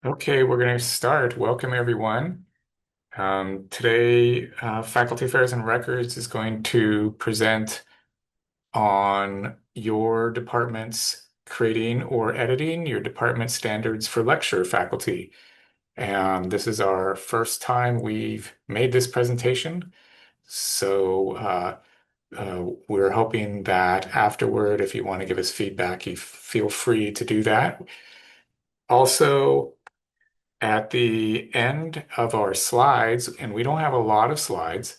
Okay, we're going to start. Welcome, everyone. Today, Faculty Affairs and Records is going to present on your department's creating or editing your department standards for lecture faculty. And this is our first time we've made this presentation. So we're hoping that afterward, if you want to give us feedback, you feel free to do that. Also, at the end of our slides, and we don't have a lot of slides,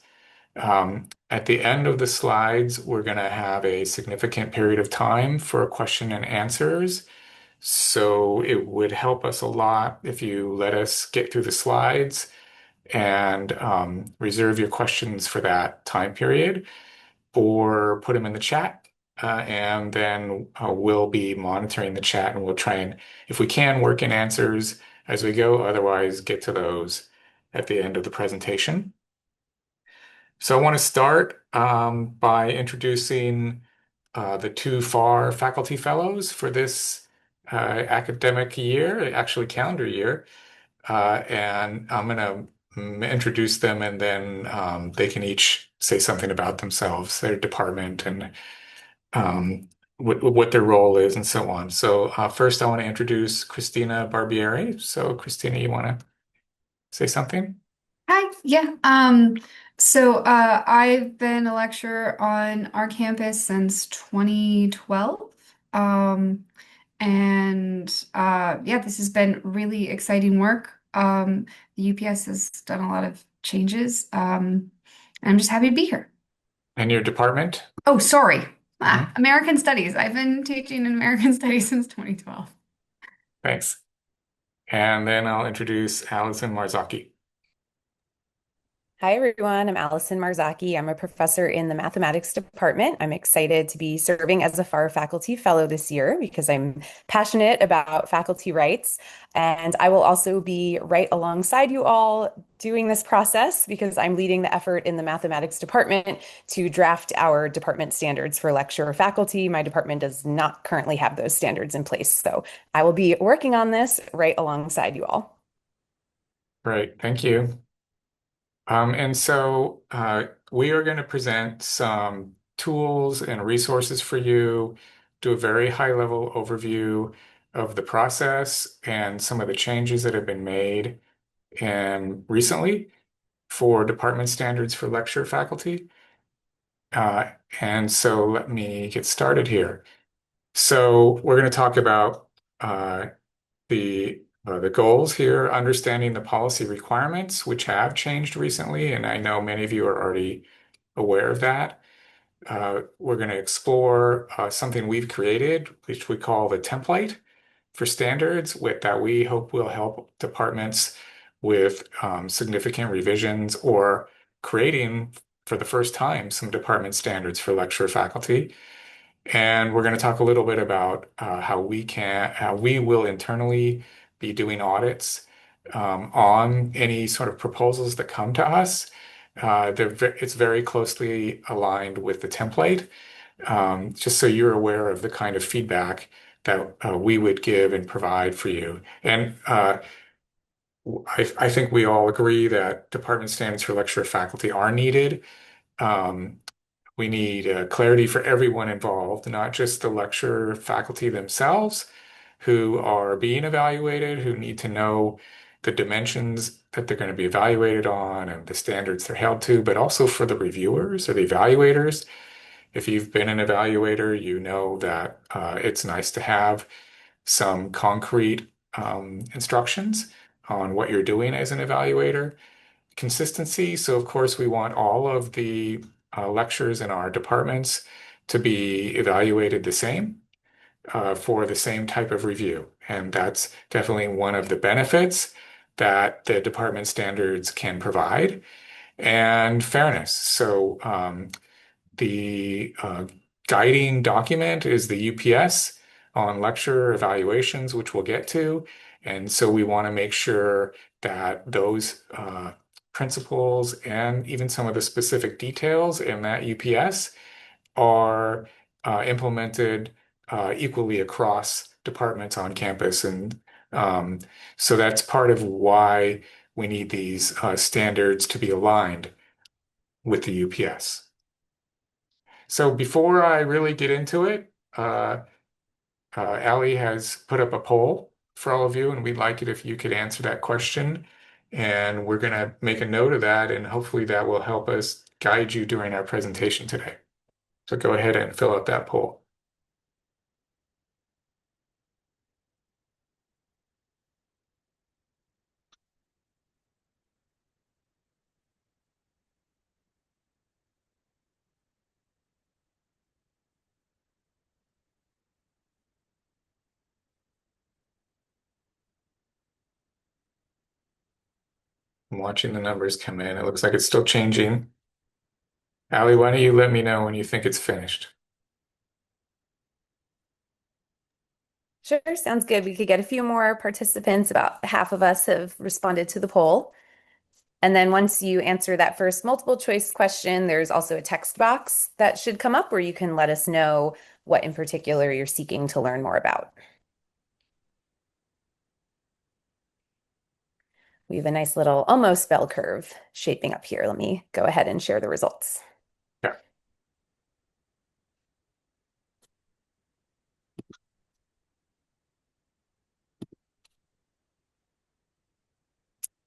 at the end of the slides, we're going to have a significant period of time for question and answers. So it would help us a lot if you let us get through the slides and reserve your questions for that time period or put them in the chat. And then we'll be monitoring the chat and we'll try and, if we can, work in answers as we go. Otherwise, get to those at the end of the presentation. So I want to start by introducing the two FAR faculty fellows for this academic year, actually calendar year. And I'm going to introduce them and then they can each say something about themselves, their department, and what their role is and so on. So first, I want to introduce Christina Barbieri. So Christina, you want to say something? Hi, yeah. I've been a lecturer on our campus since 2012. Um, yeah, this has been really exciting work. The UPS has done a lot of changes. And I'm just happy to be here. And your department? Oh, sorry. Mhm. American Studies. I've been teaching in American Studies since 2012. Thanks. And then I'll introduce Allison Marzocchi. Hi, everyone. I'm Allison Marzocchi. I'm a professor in the mathematics department. I'm excited to be serving as a FAR faculty fellow this year because I'm passionate about faculty rights. And I will also be right alongside you all doing this process because I'm leading the effort in the mathematics department to draft our department standards for lecturer faculty. My department does not currently have those standards in place. So I will be working on this right alongside you all. Great, thank you. We are going to present some tools and resources for you, do a very high-level overview of the process and some of the changes that have been made and recently for department standards for lecture faculty. Uh, and so let me get started here. So we're going to talk about uh, the goals here, understanding the policy requirements, which have changed recently, and I know many of you are already aware of that. We're going to explore something we've created, which we call the template for standards, that we hope will help departments with significant revisions or creating for the first time some department standards for lecturer faculty. And we're going to talk a little bit about how we will internally be doing audits on any sort of proposals that come to us. It's very closely aligned with the template, just so you're aware of the kind of feedback that we would give and provide for you. And I think we all agree that department standards for lecturer faculty are needed. Um, we need clarity for everyone involved, not just the lecturer faculty themselves who are being evaluated, who need to know the dimensions that they're going to be evaluated on and the standards they're held to, but also for the reviewers or the evaluators. If you've been an evaluator, you know that it's nice to have some concrete instructions on what you're doing as an evaluator. Consistency. So, of course, we want all of the lectures in our departments to be evaluated the same for the same type of review. And that's definitely one of the benefits that the department standards can provide. And fairness. So, the guiding document is the UPS on lecture evaluations, which we'll get to. And so we want to make sure that those principles and even some of the specific details in that UPS are implemented equally across departments on campus. And Um, so that's part of why we need these standards to be aligned with the UPS. So before I really get into it, Allie has put up a poll for all of you, and we'd like it if you could answer that question. And we're going to make a note of that, and hopefully that will help us guide you during our presentation today. So go ahead and fill out that poll. I'm watching the numbers come in. It looks like it's still changing. Allie, why don't you let me know when you think it's finished? Sure, sounds good. We could get a few more participants. About half of us have responded to the poll. And then once you answer that first multiple choice question, there's also a text box that should come up where you can let us know what in particular you're seeking to learn more about. We have a nice little almost bell curve shaping up here. Let me go ahead and share the results. Yeah.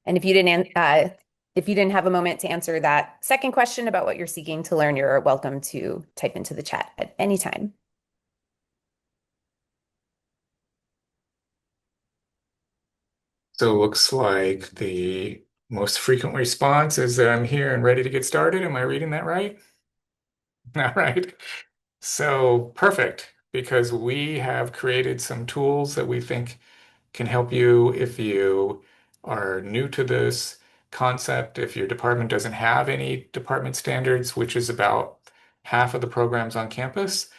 And if you didn't have a moment to answer that second question about what you're seeking to learn, you're welcome to type into the chat at any time. So it looks like the most frequent response is that I'm here and ready to get started. Am I reading that right? All right. So perfect, because we have created some tools that we think can help you if you are new to this concept, if your department doesn't have any department standards, which is about half of the programs on campus.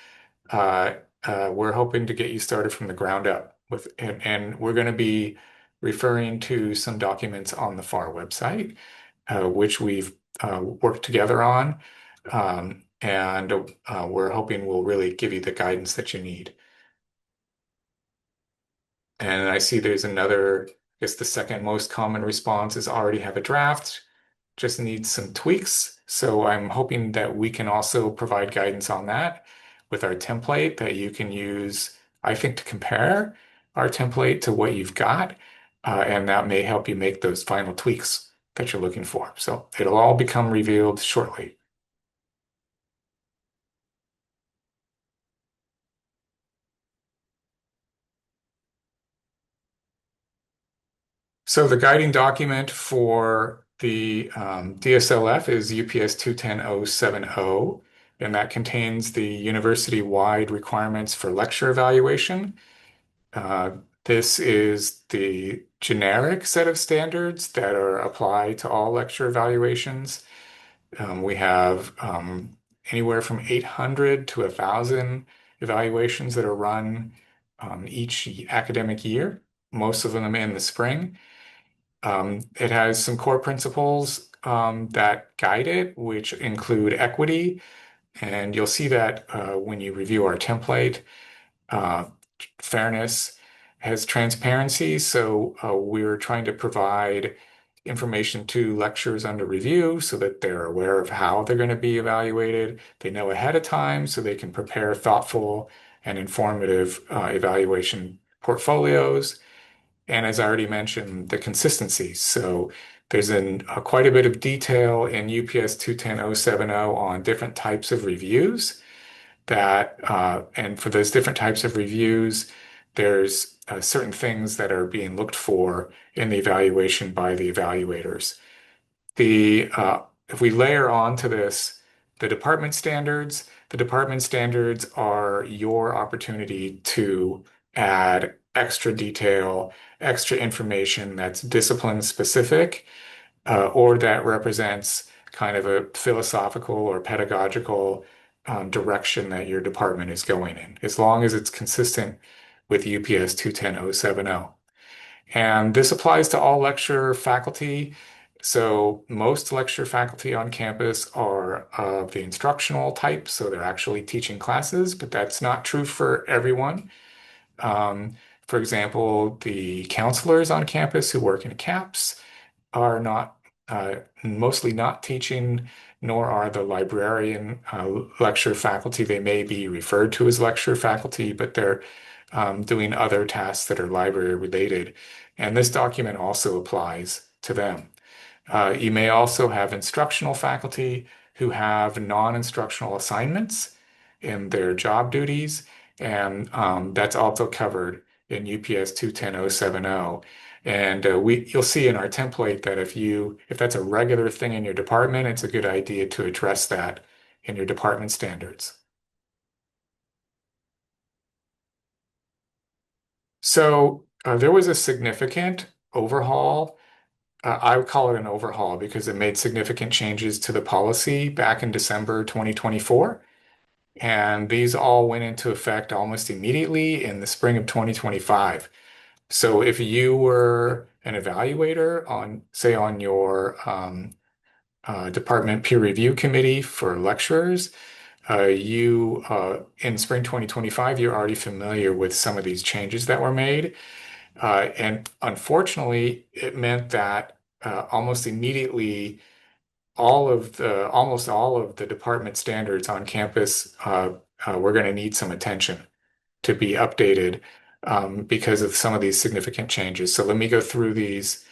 Uh, we're hoping to get you started from the ground up with, and we're going to be referring to some documents on the FAR website, which we've worked together on. And we're hoping will really give you the guidance that you need. And I see there's another, I guess the second most common response is already have a draft, just needs some tweaks. So I'm hoping that we can also provide guidance on that with our template that you can use, I think, to compare our template to what you've got. And that may help you make those final tweaks that you're looking for. So it'll all become revealed shortly. So the guiding document for the DSLF is UPS 210070, and that contains the university-wide requirements for lecture evaluation. Uh, this is the generic set of standards that are applied to all lecture evaluations. We have anywhere from 800 to 1,000 evaluations that are run each academic year, most of them in the spring. It has some core principles that guide it, which include equity, and you'll see that when you review our template. Uh, Fairness has transparency, so we're trying to provide information to lecturers under review so that they're aware of how they're going to be evaluated. They know ahead of time so they can prepare thoughtful and informative evaluation portfolios. And as I already mentioned, the consistency. So there's quite a bit of detail in UPS 210070 on different types of reviews and for those different types of reviews, there's certain things that are being looked for in the evaluation by the evaluators. If we layer onto this the department standards are your opportunity to add extra detail, extra information that's discipline specific, or that represents kind of a philosophical or pedagogical direction that your department is going in, as long as it's consistent with UPS 210070. And this applies to all lecture faculty. So most lecture faculty on campus are of the instructional type, so they're actually teaching classes, but that's not true for everyone. Um, For example, the counselors on campus who work in CAPS are not mostly not teaching, nor are the librarian lecture faculty. They may be referred to as lecture faculty, but they're doing other tasks that are library related. And this document also applies to them. You may also have instructional faculty who have non-instructional assignments in their job duties, and that's also covered in UPS 210070. And you'll see in our template that if that's a regular thing in your department, it's a good idea to address that in your department standards. So there was a significant overhaul. I would call it an overhaul because it made significant changes to the policy back in December 2024. And these all went into effect almost immediately in the spring of 2025. So if you were an evaluator on, say, on your department peer review committee for lecturers, in spring 2025, you're already familiar with some of these changes that were made. And unfortunately, it meant that almost immediately, almost all of the department standards on campus were going to need some attention to be updated because of some of these significant changes. So let me go through these.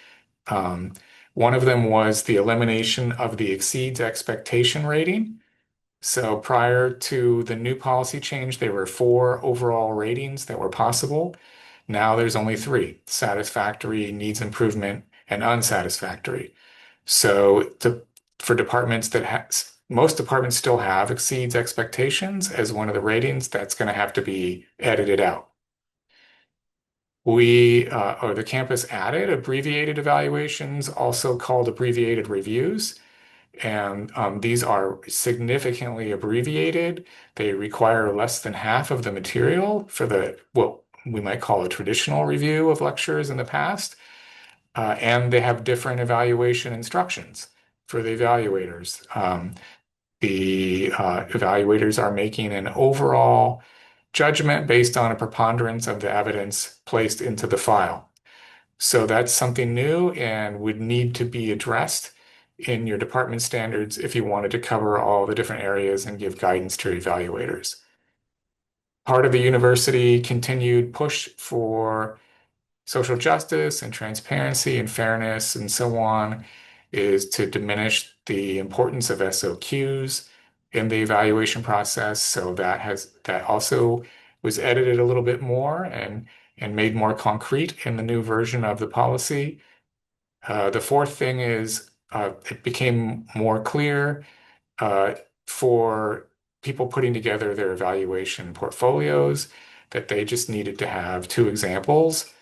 Um, One of them was the elimination of the exceeds expectation rating. So prior to the new policy change, there were four overall ratings that were possible. Now there's only three: satisfactory, needs improvement, and unsatisfactory. So for departments most departments still have exceeds expectations as one of the ratings, that's going to have to be edited out. Or the campus added abbreviated evaluations, also called abbreviated reviews. And these are significantly abbreviated. They require less than half of the material for what we might call a traditional review of lectures in the past. And they have different evaluation instructions for the evaluators. The evaluators are making an overall judgment based on a preponderance of the evidence placed into the file. So that's something new and would need to be addressed in your department standards if you wanted to cover all the different areas and give guidance to your evaluators. Part of the university continued push for social justice and transparency and fairness and so on is to diminish the importance of SOQs in the evaluation process. So that also was edited a little bit more and made more concrete in the new version of the policy. The fourth thing is it became more clear uh, for people putting together their evaluation portfolios that they just needed to have two examples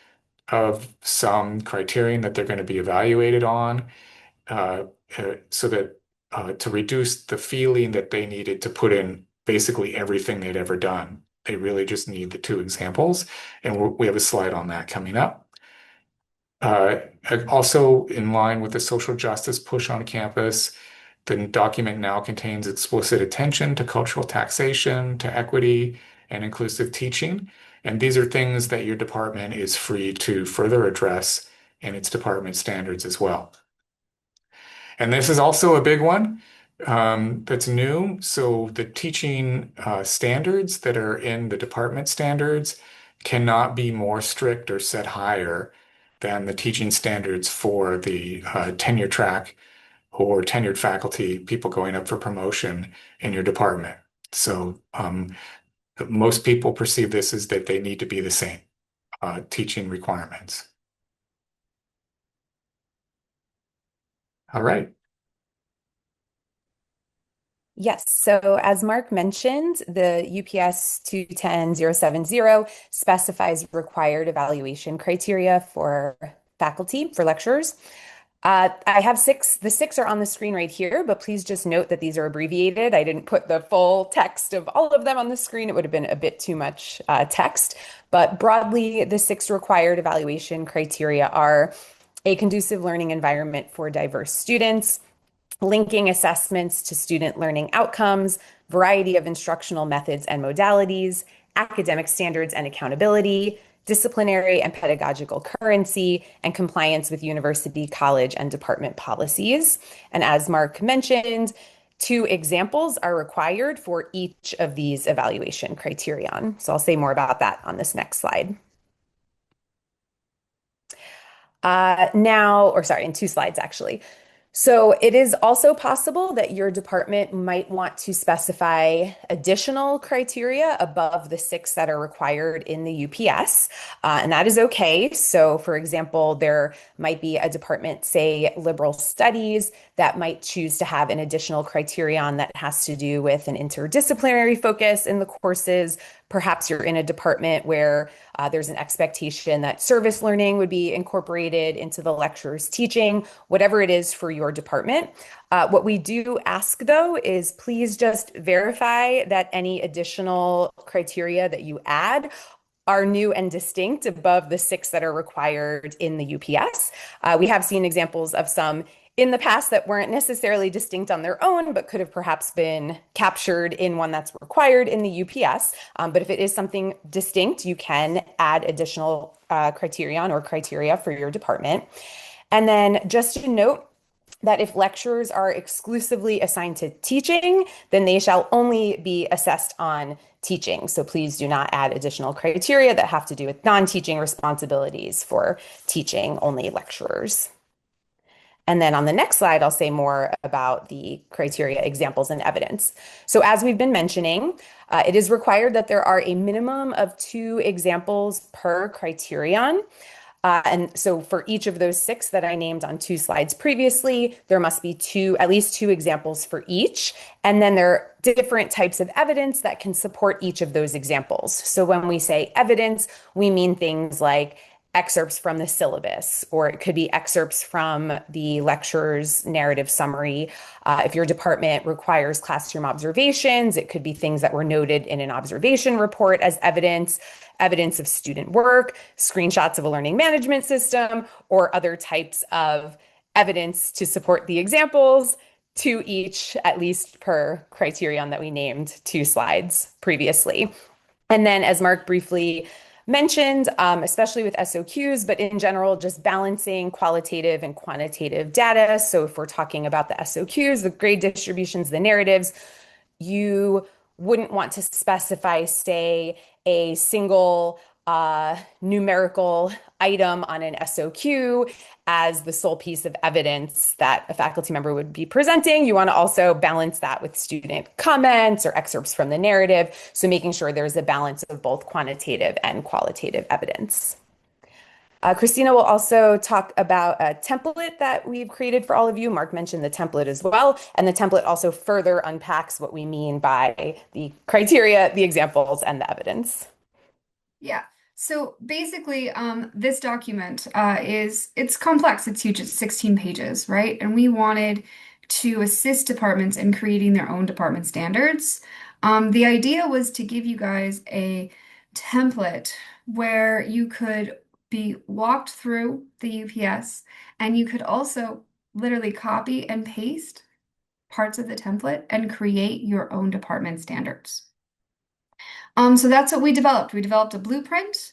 of some criterion that they're going to be evaluated on, uh, so that to reduce the feeling that they needed to put in basically everything they'd ever done. They really just need the two examples, and we have a slide on that coming up. Uh, Also, in line with the social justice push on campus, the document now contains explicit attention to cultural taxation, to equity, and inclusive teaching. And these are things that your department is free to further address in its department standards as well. And this is also a big one that's new. So the teaching standards that are in the department standards cannot be more strict or set higher than the teaching standards for the tenure track or tenured faculty, people going up for promotion in your department. So most people perceive this as that they need to be the same teaching requirements. All right. Yes, so as Mark mentioned, the UPS 210070 specifies required evaluation criteria for faculty, for lecturers. I have six. The six are on the screen right here, but please just note that these are abbreviated. I didn't put the full text of all of them on the screen. It would have been a bit too much text. But broadly, the six required evaluation criteria are a conducive learning environment for diverse students, linking assessments to student learning outcomes, variety of instructional methods and modalities, academic standards and accountability, disciplinary and pedagogical currency, and compliance with university, college, and department policies. And as Mark mentioned, 2 examples are required for each of these evaluation criterion. So I'll say more about that on this next slide. In 2 slides actually. So it is also possible that your department might want to specify additional criteria above the 6 that are required in the UPS, and that is okay. So for example, there might be a department, say liberal studies, that might choose to have an additional criterion that has to do with an interdisciplinary focus in the courses. Perhaps you're in a department where there's an expectation that service learning would be incorporated into the lecturer's teaching, whatever it is for your department. What we do ask, though, is please just verify that any additional criteria that you add are new and distinct above the 6 that are required in the UPS. We have seen examples of some in the past that weren't necessarily distinct on their own, but could have perhaps been captured in one that's required in the UPS. But if it is something distinct, you can add additional criterion or criteria for your department. And then just to note that if lecturers are exclusively assigned to teaching, then they shall only be assessed on teaching. So please do not add additional criteria that have to do with non-teaching responsibilities for teaching only lecturers. And then on the next slide, I'll say more about the criteria, examples, and evidence. So as we've been mentioning, it is required that there are a minimum of 2 examples per criterion. And so for each of those 6 that I named on 2 slides previously, there must be at least 2 examples for each. And then there are different types of evidence that can support each of those examples. So when we say evidence, we mean things like excerpts from the syllabus, or it could be excerpts from the lecturer's narrative summary. If your department requires classroom observations, it could be things that were noted in an observation report as evidence, evidence of student work, screenshots of a learning management system, or other types of evidence to support the examples, to each, at least per criterion that we named 2 slides previously. And then, as Mark briefly mentioned, especially with SOQs, but in general, just balancing qualitative and quantitative data. So if we're talking about the SOQs, the grade distributions, the narratives, you wouldn't want to specify, say, a single numerical item on an SOQ as the sole piece of evidence that a faculty member would be presenting. You want to also balance that with student comments or excerpts from the narrative. So making sure there's a balance of both quantitative and qualitative evidence. Christina will also talk about a template that we've created for all of you. Mark mentioned the template as well. And the template also further unpacks what we mean by the criteria, the examples, and the evidence. Yeah. So basically, this document it's complex. It's huge. It's 16 pages, right? And we wanted to assist departments in creating their own department standards. The idea was to give you guys a template where you could be walked through the UPS, and you could also literally copy and paste parts of the template and create your own department standards. So that's what we developed. We developed a blueprint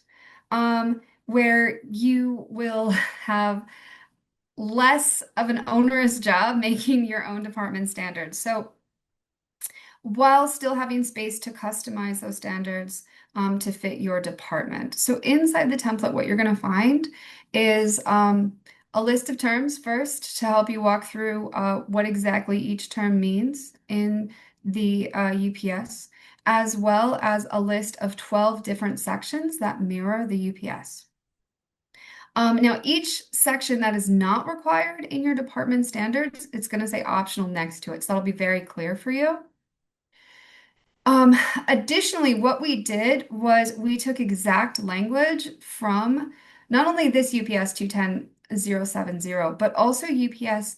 where you will have less of an onerous job making your own department standards. So while still having space to customize those standards to fit your department. So inside the template, what you're going to find is a list of terms first to help you walk through what exactly each term means in the UPS, as well as a list of 12 different sections that mirror the UPS. Now, each section that is not required in your department standards, it's going to say optional next to it. So that'll be very clear for you. Additionally, what we did was we took exact language from not only this UPS 210070, but also UPS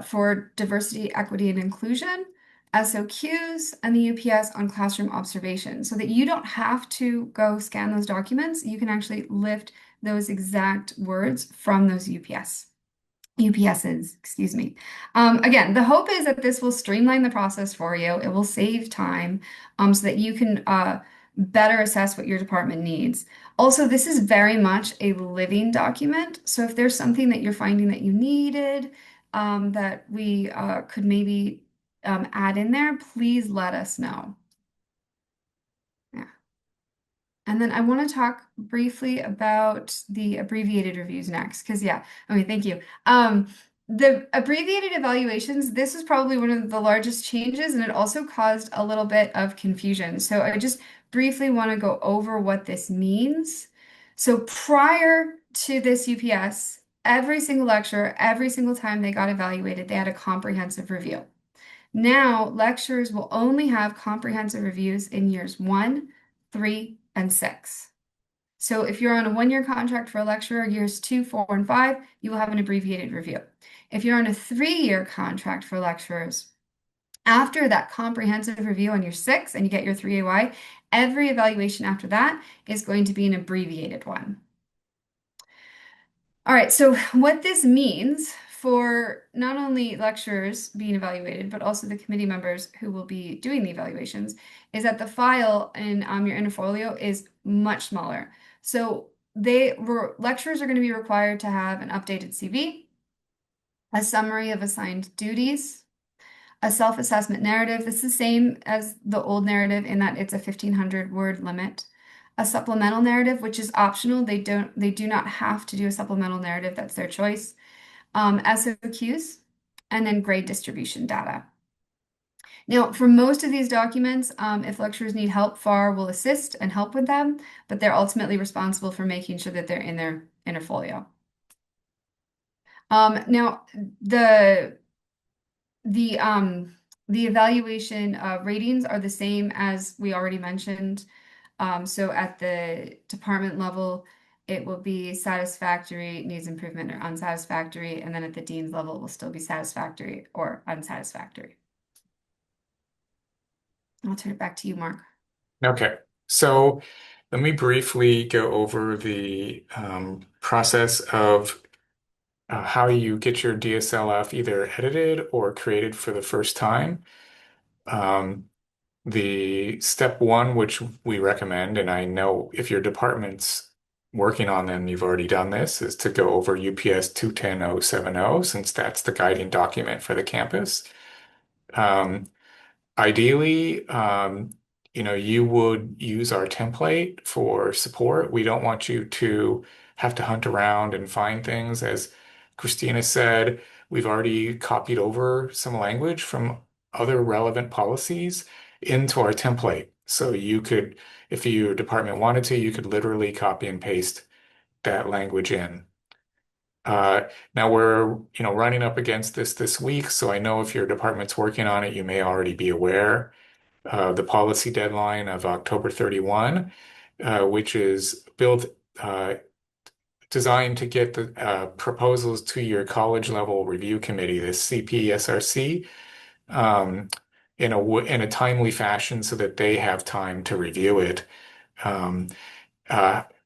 for diversity, equity, and inclusion, SOQs, and the UPS on classroom observation, so that you don't have to go scan those documents. You can actually lift those exact words from those UPSs, excuse me. Again, the hope is that this will streamline the process for you. It will save time so that you can better assess what your department needs. Also, this is very much a living document. So if there's something that you're finding that you needed, that we could maybe add in there, please let us know. Yeah. And then I want to talk briefly about the abbreviated reviews next, because yeah, okay, thank you. The abbreviated evaluations, this is probably one of the largest changes, and it also caused a little bit of confusion. So I just briefly want to go over what this means. So prior to this UPS, every single lecturer, every single time they got evaluated, they had a comprehensive review. Now, lecturers will only have comprehensive reviews in years 1, 3, and 6. So if you're on a 1-year contract for a lecturer, years 2, 4, and 5, you will have an abbreviated review. If you're on a 3-year contract for lecturers, after that comprehensive review on year 6 and you get your 3AY, every evaluation after that is going to be an abbreviated one. All right, so what this means for not only lecturers being evaluated, but also the committee members who will be doing the evaluations, is that the file in your interfolio is much smaller. So lecturers are going to be required to have an updated CV, a summary of assigned duties, a self-assessment narrative. This is the same as the old narrative in that it's a 1,500 word limit. A supplemental narrative, which is optional. They do not have to do a supplemental narrative. That's their choice. SOQs, and then grade distribution data. Now, for most of these documents, if lecturers need help, FAR will assist and help with them, but they're ultimately responsible for making sure that they're in their interfolio. Now, the um, the evaluation ratings are the same as we already mentioned. So at the department level, it will be satisfactory, needs improvement, or unsatisfactory, and then at the dean's level, it will still be satisfactory or unsatisfactory. I'll turn it back to you, Mark. Okay, so let me briefly go over the process of how you get your DSLF either edited or created for the first time. Um, the step one, which we recommend, and I know if your department's working on them, you've already done this, is to go over UPS 210070, since that's the guiding document for the campus. Um, Ideally, you would use our template for support. We don't want you to have to hunt around and find things. As Christina said, we've already copied over some language from other relevant policies into our template. So you could, if your department wanted to, you could literally copy and paste that language in. Uh, Now we're, running up against this week, so I know if your department's working on it, you may already be aware the policy deadline of October 31, which is built designed to get the proposals to your college level review committee, the CPSRC, um, in a timely fashion so that they have time to review it. Um,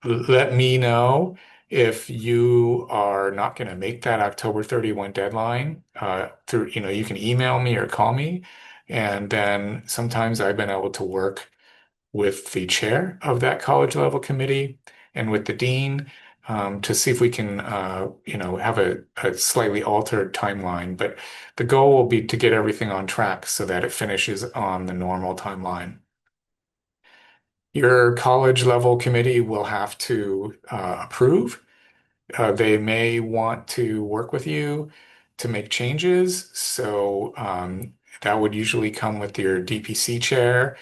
Let me know if you are not going to make that October 31 deadline. You can email me or call me. And then sometimes I've been able to work with the chair of that college level committee and with the dean to see if we can, have a slightly altered timeline. But the goal will be to get everything on track so that it finishes on the normal timeline. Your college level committee will have to approve. They may want to work with you to make changes. So that would usually come with your DPC chair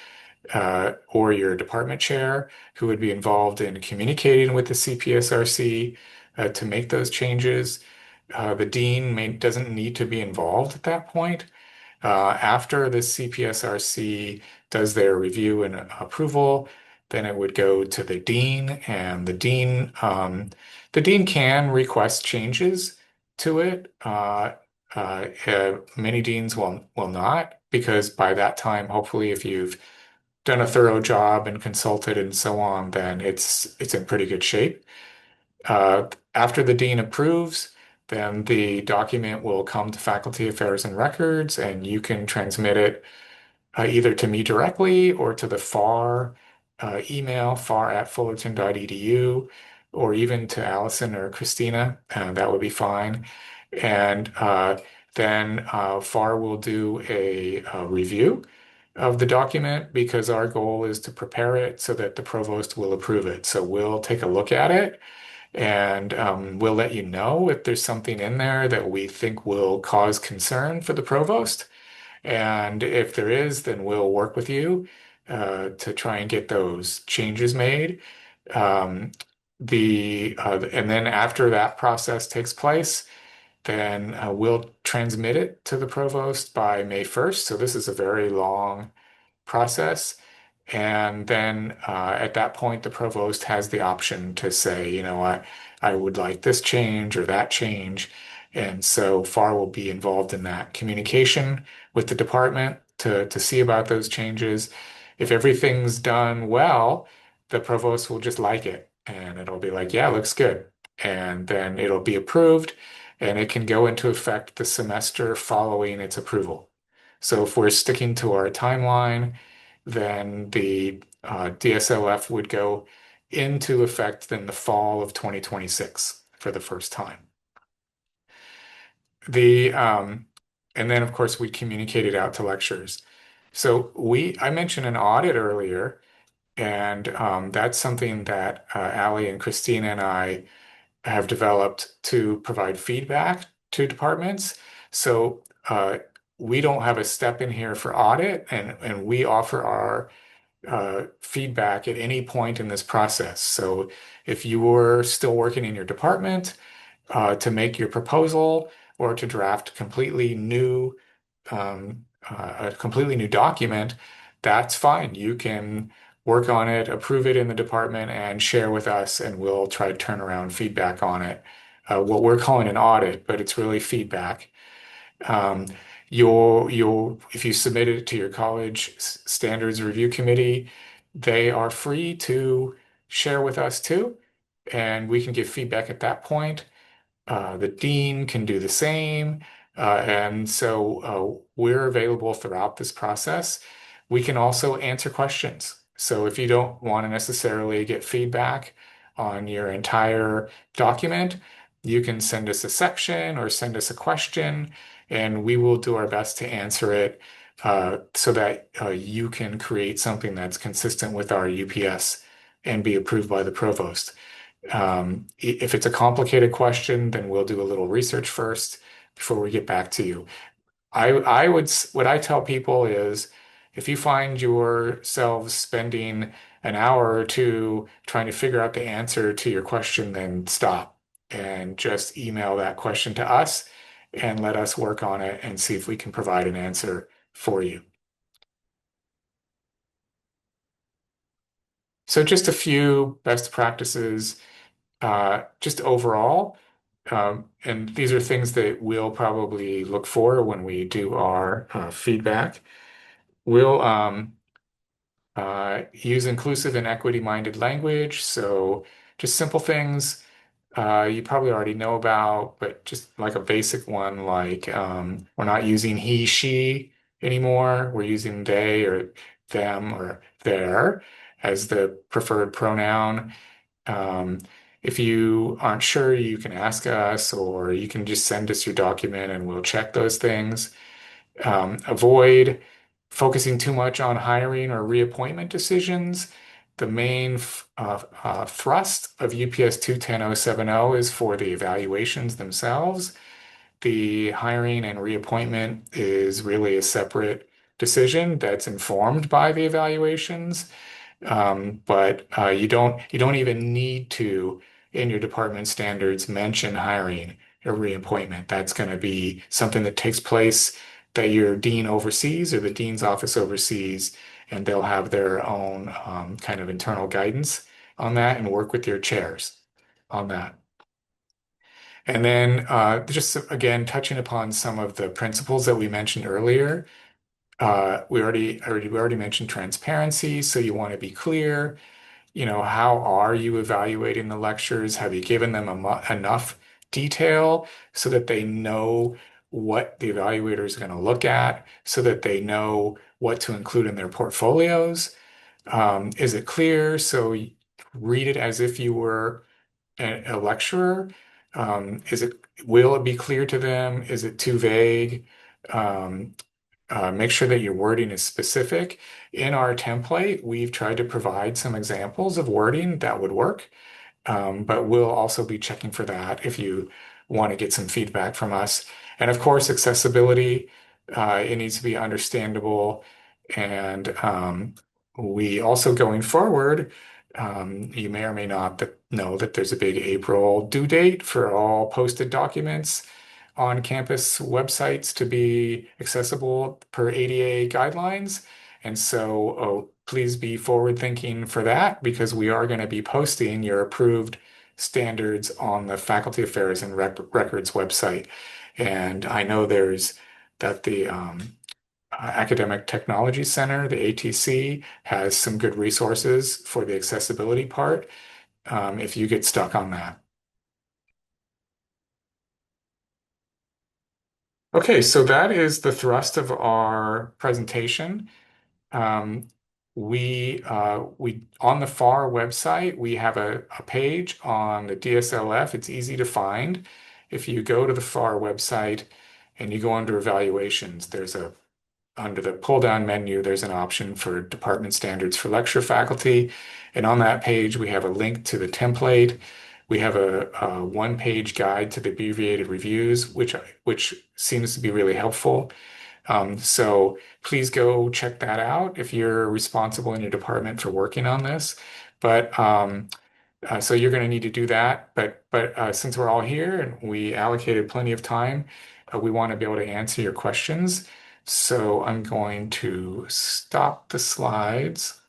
or your department chair, who would be involved in communicating with the CPSRC to make those changes. The dean doesn't need to be involved at that point. After the CPSRC does their review and approval, then it would go to the dean, and the dean can request changes to it. Many deans will not, because by that time, hopefully, if you've done a thorough job and consulted and so on, then it's in pretty good shape. After the dean approves, then the document will come to Faculty Affairs and Records, and you can transmit it either to me directly or to the FAR. email far@fullerton.edu, or even to Allison or Christina. That would be fine. And then FAR will do a review of the document because our goal is to prepare it so that the provost will approve it. So we'll take a look at it and we'll let you know if there's something in there that we think will cause concern for the provost. And if there is, then we'll work with you to try and get those changes made. Um, and then after that process takes place, then we'll transmit it to the provost by May 1st. So this is a very long process. And then at that point, the provost has the option to say, I would like this change or that change. And so FAR will be involved in that communication with the department to see about those changes. If everything's done well, the provost will just like it and it'll be like, yeah, looks good. And then it'll be approved and it can go into effect the semester following its approval. So if we're sticking to our timeline, then the DSLF would go into effect in the fall of 2026 for the first time. The and then of course we communicate it out to lecturers. So I mentioned an audit earlier, and that's something that Ali and Christina and I have developed to provide feedback to departments. So we don't have a step in here for audit, and we offer our feedback at any point in this process. So if you were still working in your department to make your proposal or to draft a completely new document, that's fine. You can work on it, approve it in the department, and share with us, and we'll try to turn around feedback on it. What we're calling an audit, but it's really feedback. Um, if you submit it to your college standards review committee, they are free to share with us too, and we can give feedback at that point. The dean can do the same. And so we're available throughout this process. We can also answer questions. So if you don't want to necessarily get feedback on your entire document, you can send us a section or send us a question, and we will do our best to answer it so that you can create something that's consistent with our UPS and be approved by the provost. If it's a complicated question, then we'll do a little research first before we get back to you. What I tell people is if you find yourselves spending an hour or two trying to figure out the answer to your question, then stop and just email that question to us and let us work on it and see if we can provide an answer for you. So just a few best practices just overall, and these are things that we'll probably look for when we do our feedback. We'll use inclusive and equity-minded language. So just simple things you probably already know about, but just like a basic one, like we're not using he, she anymore. We're using they or them or their as the preferred pronoun. Um, if you aren't sure, you can ask us, or you can just send us your document and we'll check those things. Avoid focusing too much on hiring or reappointment decisions. The main thrust of UPS 210070 is for the evaluations themselves. The hiring and reappointment is really a separate decision that's informed by the evaluations. But you don't even need to in your department standards mention hiring or reappointment. That's going to be something that takes place that your dean oversees or the dean's office oversees, and they'll have their own kind of internal guidance on that and work with your chairs on that. And then just again touching upon some of the principles that we mentioned earlier. We already mentioned transparency, so you want to be clear. How are you evaluating the lectures? Have you given them enough detail so that they know what the evaluator is going to look at, so that they know what to include in their portfolios? Is it clear? So read it as if you were a lecturer. Is it, will it be clear to them? Is it too vague? Um, make sure that your wording is specific. In our template, we've tried to provide some examples of wording that would work. But we'll also be checking for that if you want to get some feedback from us. And of course, accessibility, it needs to be understandable. And we also going forward, you may or may not know that there's a big April due date for all posted documents on campus websites to be accessible per ADA guidelines. And so please be forward thinking for that because we are going to be posting your approved standards on the Faculty Affairs and Records website. And I know there's that the Academic Technology Center, the ATC, has some good resources for the accessibility part if you get stuck on that. Okay, so that is the thrust of our presentation. Um, we on the FAR website, we have a page on the DSLF. It's easy to find. If you go to the FAR website and you go under evaluations, there's a under the pull-down menu, there's an option for department standards for lecture faculty. And on that page, we have a link to the template. We have a one-page guide to the abbreviated reviews, which seems to be really helpful. So please go check that out if you're responsible in your department for working on this. But so you're going to need to do that. But since we're all here and we allocated plenty of time, we want to be able to answer your questions. So I'm going to stop the slides.